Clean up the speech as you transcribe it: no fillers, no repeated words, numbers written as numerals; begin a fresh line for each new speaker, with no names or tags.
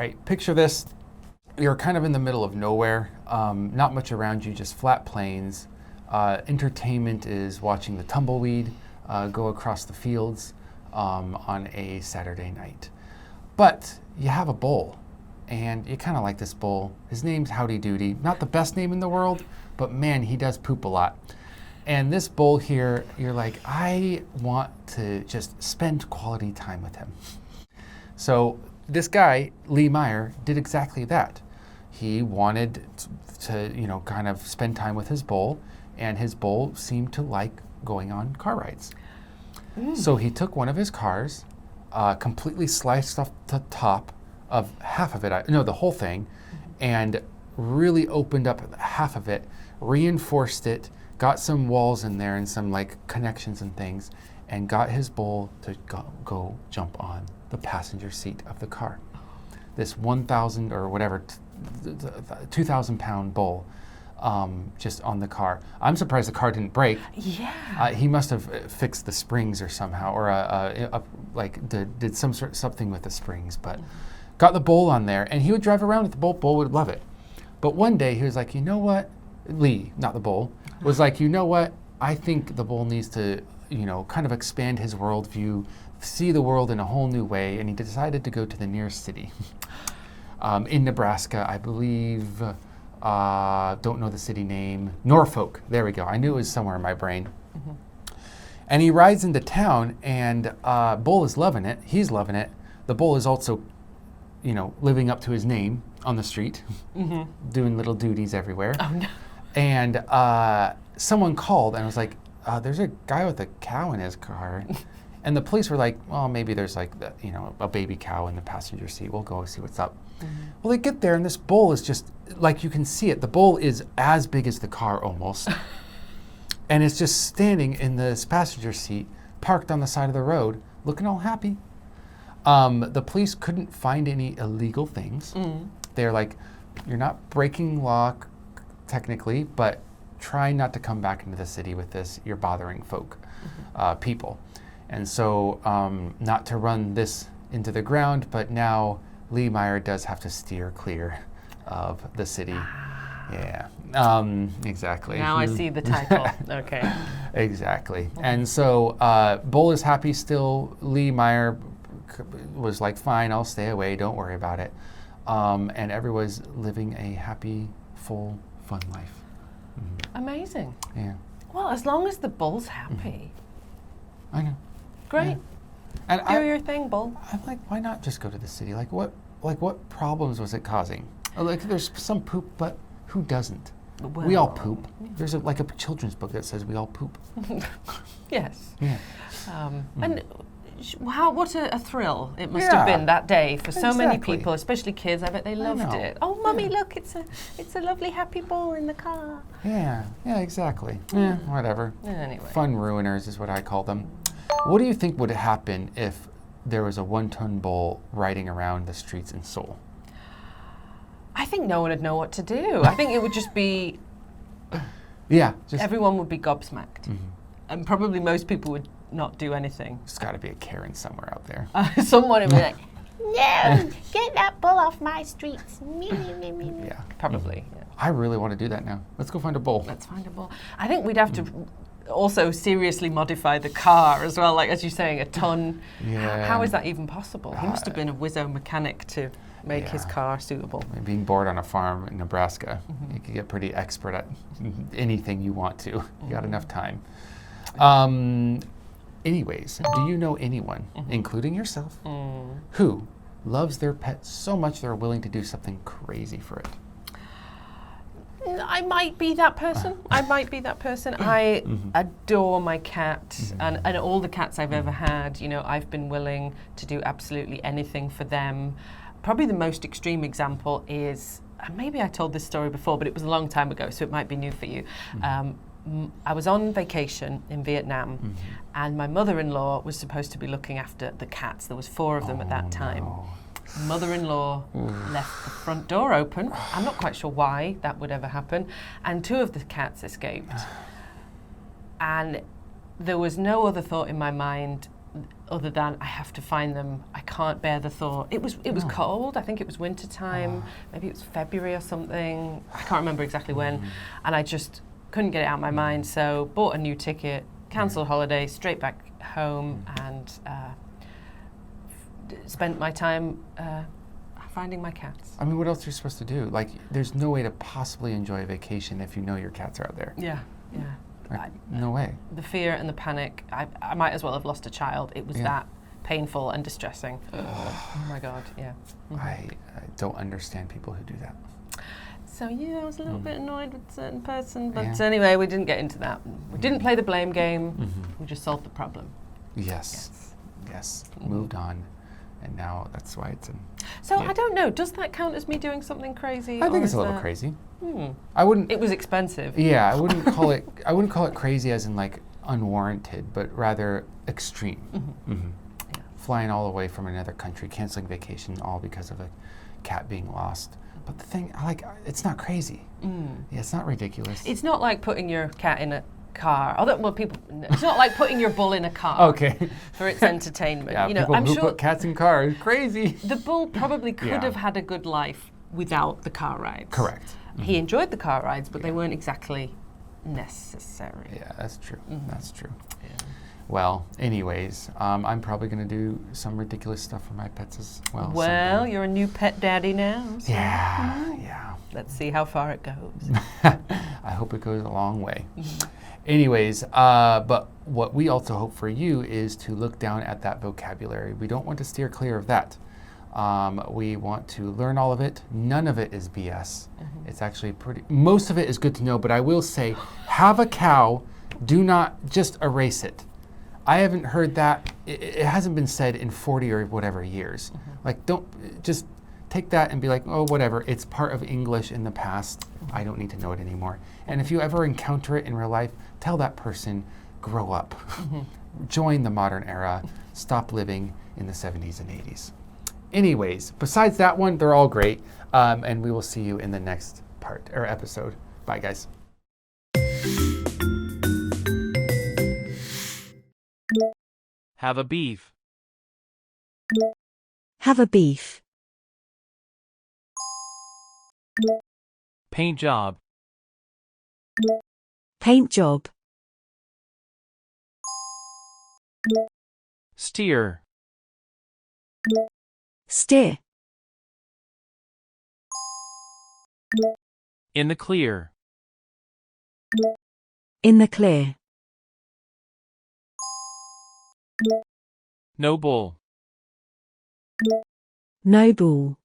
right, picture this. You're kind of in the middle of nowhere, not much around you, just flat plains. Entertainment is watching the tumbleweed go across the fields on a Saturday night. But you have a bull, and you kind of like this bull. His name's Howdy Doody. Not the best name in the world, but man, he does poop a lot. And this bull here, you're like, I want to just spend quality time with him. So this guy, Lee Meyer, did exactly that. He wanted to, kind of spend time with his bull, and his bull seemed to like going on car rides. So he took one of his cars, completely sliced off the top of half of it, the whole thing, and really opened up half of it, reinforced it, got some walls in there and some connections and things, and got his bull to go jump on the passenger seat of the car. This 1,000 or whatever, 2,000 pound bull just on the car. I'm surprised the car didn't break.
Yeah.
He must have fixed the springs or somehow, or did something with the springs, but got the bull on there, and he would drive around with the bull. Bull would love it. But one day he was like, you know what? Lee, not the bull, was like, you know what? I think the bull needs to, kind of expand his worldview, see the world in a whole new way, and he decided to go to the nearest city. In Nebraska, I believe, don't know the city name, Norfolk, there we go. I knew it was somewhere in my brain. And he rides into town, and Bull is loving it, he's loving it. The bull is also, living up to his name on the street, doing little duties everywhere.
Oh, no.
And someone called and was like, there's a guy with a cow in his car. And the police were like, well, maybe there's a baby cow in the passenger seat. We'll go see what's up. Well, they get there and this bull is just, you can see it. The bull is as big as the car almost. And it's just standing in this passenger seat, parked on the side of the road, looking all happy. The police couldn't find any illegal things. They're like, you're not breaking law technically, but try not to come back into the city with this. You're bothering people. And so not to run this into the ground, but now Lee Meyer does have to steer clear of the city. Yeah, exactly.
Now I see the title. Okay.
Exactly. And so Bull is happy still. Lee Meyer was like, fine, I'll stay away. Don't worry about it. And everyone's living a happy, full, fun life.
Amazing.
Yeah.
Well, as long as the bull's happy.
I know.
Great.
Yeah. And
Do your thing, bull.
I'm like, why not just go to the city? What problems was it causing? There's some poop, but who doesn't?
Well,
we all poop. There's a children's book that says we all poop.
Yes.
Yeah.
And what a thrill it must have been that day for so many people, especially kids. I bet they loved it. Oh, Mummy, look, it's a lovely happy bull in the car.
Yeah, exactly. Yeah, whatever.
Anyway.
Fun ruiners is what I call them. What do you think would happen if there was a 1-ton bull riding around the streets in Seoul?
I think no one would know what to do. I think it would just be... everyone would be gobsmacked. And probably most people would not do anything.
There's got to be a Karen somewhere out there.
Someone would be like, no, get that bull off my streets.
Yeah.
Probably. Yeah.
I really want to do that now. Let's go find a bull.
Let's find a bull. I think we'd have to also seriously modify the car as well, as you're saying, a ton.
Yeah.
How is that even possible? He must have been a whizzo mechanic to make his car suitable.
Being bored on a farm in Nebraska, you can get pretty expert at anything you want to. You got enough time. Anyways, do you know anyone, including yourself, who loves their pet so much they're willing to do something crazy for it?
I might be that person. I adore my cat and all the cats I've ever had. I've been willing to do absolutely anything for them. Probably the most extreme example is, maybe I told this story before, but it was a long time ago, so it might be new for you. I was on vacation in Vietnam, and my mother-in-law was supposed to be looking after the cats. There was 4 of them at that time.
No.
Mother-in-law left the front door open. I'm not quite sure why that would ever happen. And 2 of the cats escaped. And there was no other thought in my mind other than I have to find them. I can't bear the thought. It was cold. I think it was winter time. Maybe it was February or something. I can't remember exactly when. And I just couldn't get it out of my mind. So bought a new ticket, cancelled holiday, straight back home, and spent my time finding my cats.
I mean, what else are you supposed to do? Like, there's no way to possibly enjoy a vacation if you know your cats are out there.
Yeah.
Like, no way.
The fear and the panic. I might as well have lost a child. It was that painful and distressing. Oh my God, yeah.
I don't understand people who do that.
So I was a little bit annoyed with a certain person, but anyway, we didn't get into that. We didn't play the blame game. We just solved the problem.
Yes. Moved on, and now that's why it's in.
So I don't know. Does that count as me doing something crazy?
I think it's a little crazy.
I wouldn't. It was expensive.
Yeah, I wouldn't call it. I wouldn't call it crazy as in like unwarranted, but rather extreme. Yeah. Flying all the way from another country, canceling vacation, all because of a cat being lost. But the thing, it's not crazy. Yeah, it's not ridiculous.
It's not like putting your cat in a car. It's not like putting your bull in a car.
Okay.
For its entertainment.
Yeah, people
I'm
who
sure
put cats in cars, crazy.
The bull probably could have had a good life without the car rides.
Correct.
He enjoyed the car rides, but they weren't exactly necessary.
Yeah, that's true. That's true. Yeah. Well, anyways, I'm probably going to do some ridiculous stuff for my pets as well.
Well,
someday.
You're a new pet daddy now. So.
Yeah.
Let's see how far it goes.
I hope it goes a long way. Anyways, but what we also hope for you is to look down at that vocabulary. We don't want to steer clear of that. We want to learn all of it. None of it is BS. It's actually most of it is good to know, but I will say, have a cow, do not just erase it. I haven't heard that. It hasn't been said in 40 or whatever years. Like, don't just take that and be like, oh, whatever. It's part of English in the past. I don't need to know it anymore. And if you ever encounter it in real life, tell that person, grow up. Join the modern era. Stop living in the 70s and 80s. Anyways, besides that one, they're all great. And we will see you in the next part or episode. Bye, guys.
Have a beef.
Have a beef.
Paint job.
Paint job.
Steer.
Steer.
In the clear.
In the clear.
No bull.
No bull.